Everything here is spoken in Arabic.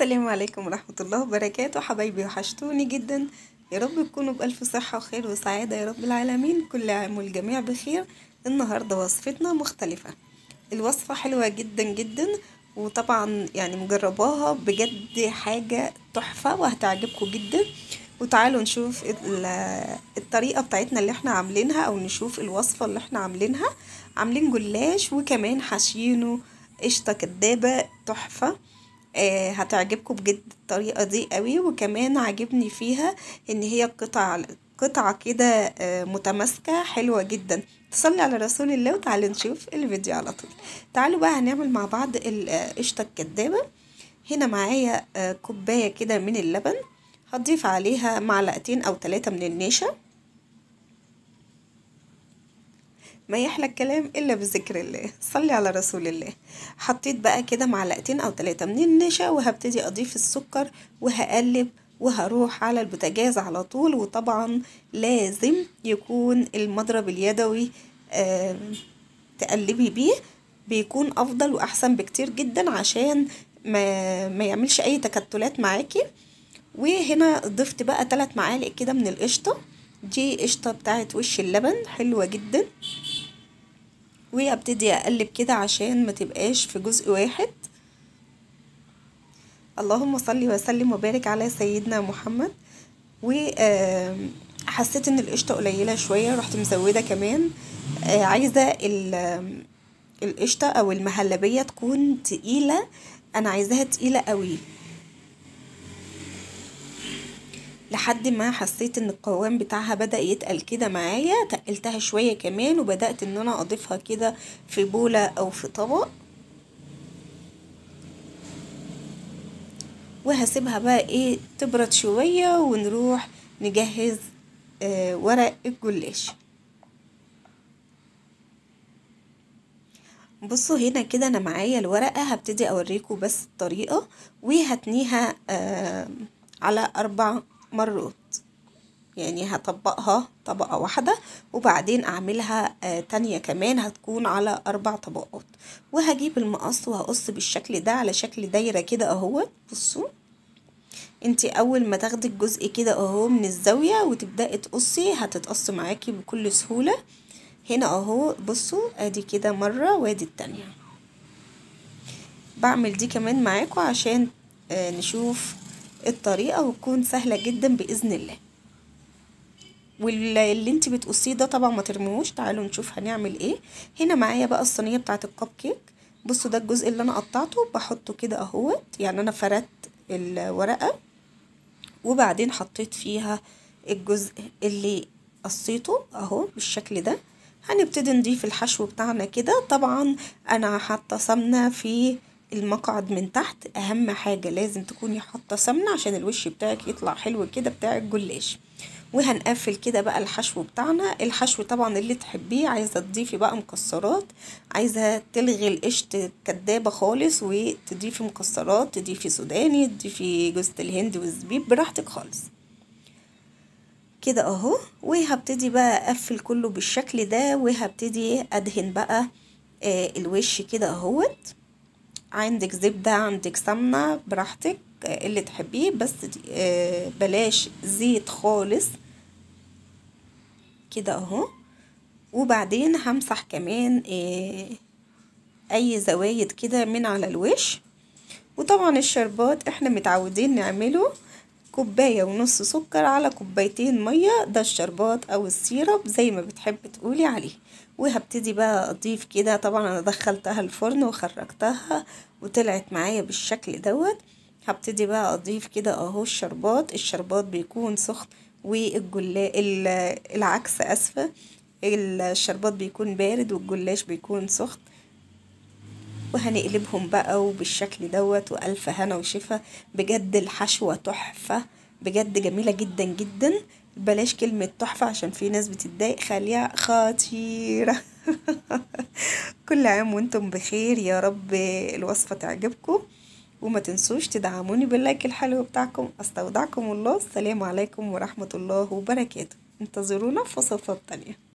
السلام عليكم ورحمة الله وبركاته. حبايبي وحشتوني جدا، يا رب تكونوا بألف صحة وخير وسعادة يا رب العالمين. كل عام والجميع بخير. النهاردة وصفتنا مختلفة، الوصفة حلوة جدا جدا، وطبعا يعني مجرباها بجد حاجة تحفة وهتعجبكم جدا. وتعالوا نشوف الطريقة بتاعتنا اللي احنا عاملينها، او نشوف الوصفة اللي احنا عاملينها. عاملين جلاش وكمان حاشينه قشطة كدابة تحفة. هتعجبكم بجد الطريقة دي قوي. وكمان عجبني فيها ان هي قطعة كده متماسكة حلوة جدا. تصلي على رسول الله وتعالوا نشوف الفيديو على طول. تعالوا بقى هنعمل مع بعض القشطة الكدابة. هنا معايا كوباية كده من اللبن، هضيف عليها معلقتين او 3 من النشا. ما يحلى الكلام الا بذكر الله، صلي على رسول الله. حطيت بقى كده معلقتين او 3 من النشا، وهبتدي اضيف السكر وهقلب، وهروح على البوتاجاز على طول. وطبعا لازم يكون المضرب اليدوي تقلبي بيه، بيكون افضل واحسن بكتير جدا عشان ما يعملش اي تكتلات معاكي. وهنا ضفت بقى 3 معالق كده من القشطه. دي قشطه بتاعت وش اللبن حلوه جدا، وابتدي اقلب كده عشان ما تبقاش في جزء واحد. اللهم صل وسلم وبارك على سيدنا محمد. وحسيت ان القشطه قليله شويه، رحت مزوده كمان. عايزه القشطه او المهلبيه تكون تقيله، انا عايزاها تقيله قوي، لحد ما حسيت ان القوام بتاعها بدأ يتقل كده معايا. تقلتها شويه كمان، وبدأت ان انا اضيفها كده في بولة او في طبق، وهسيبها بقى ايه تبرد شوية، ونروح نجهز ورق الجلاش. بصوا هنا كده انا معايا الورقة، هبتدي اوريكم بس الطريقة. وهتنيها على 4 مرات، يعني هطبقها طبقة واحدة، وبعدين اعملها تانية كمان هتكون على 4 طبقات. وهجيب المقص وهقص بالشكل ده على شكل دايرة كده اهو. بصوا انتي اول ما تاخدي الجزء كده اهو من الزاوية وتبدأي تقصي، هتتقص معاكي بكل سهولة. هنا اهو بصوا ادي كده مرة وادي التانية. بعمل دي كمان معاكم عشان نشوف الطريقة وتكون سهلة جدا بإذن الله. واللي انتي بتقصيه ده طبعا ما ترموش. تعالوا نشوف هنعمل ايه. هنا معايا بقى الصينية بتاعت الكب كيك. بصوا ده الجزء اللي انا قطعته بحطه كده اهوت، يعني انا فردت الورقة وبعدين حطيت فيها الجزء اللي قصيته اهو بالشكل ده. هنبتدي نضيف الحشو بتاعنا كده. طبعا انا حاطه سمنه في المقعد من تحت، اهم حاجه لازم تكوني حاطه سمنه عشان الوش بتاعك يطلع حلو كده بتاع الجلاش. وهنقفل كده بقى الحشو بتاعنا. الحشو طبعا اللي تحبيه، عايزه تضيفي بقى مكسرات، عايزه تلغي القشط كدابه خالص وتضيفي مكسرات، تضيفي سوداني، تضيفي جوز الهند والزبيب، براحتك خالص كده اهو. وهبتدي بقى اقفل كله بالشكل ده، وهبتدي ادهن بقى الوش كده اهوت. عندك زبدة عندك سمنة براحتك اللي تحبيه، بس بلاش زيت خالص كده اهو. وبعدين همسح كمان اي زوايد كده من على الوش. وطبعا الشربات احنا متعودين نعمله 1.5 كوب سكر على 2 مية، ده الشربات او السيرب زي ما بتحب تقولي عليه. وهبتدي بقى اضيف كده. طبعا انا دخلتها الفرن وخرجتها وطلعت معايا بالشكل دوت. هبتدي بقى اضيف كده اهو الشربات بيكون سخن، العكس اسفة، الشربات بيكون بارد والجلاش بيكون سخن. وهنقلبهم بقى وبالشكل دوت، والف هنا وشفا. بجد الحشوة تحفة، بجد جميلة جدا جدا. بلاش كلمة تحفة عشان في ناس بتتضايق، خليها خطيرة. كل عام وانتم بخير يا رب الوصفة تعجبكم. وما تنسوش تدعموني باللايك الحلو بتاعكم. استودعكم الله، السلام عليكم ورحمة الله وبركاته. انتظرونا في وصفات تانية.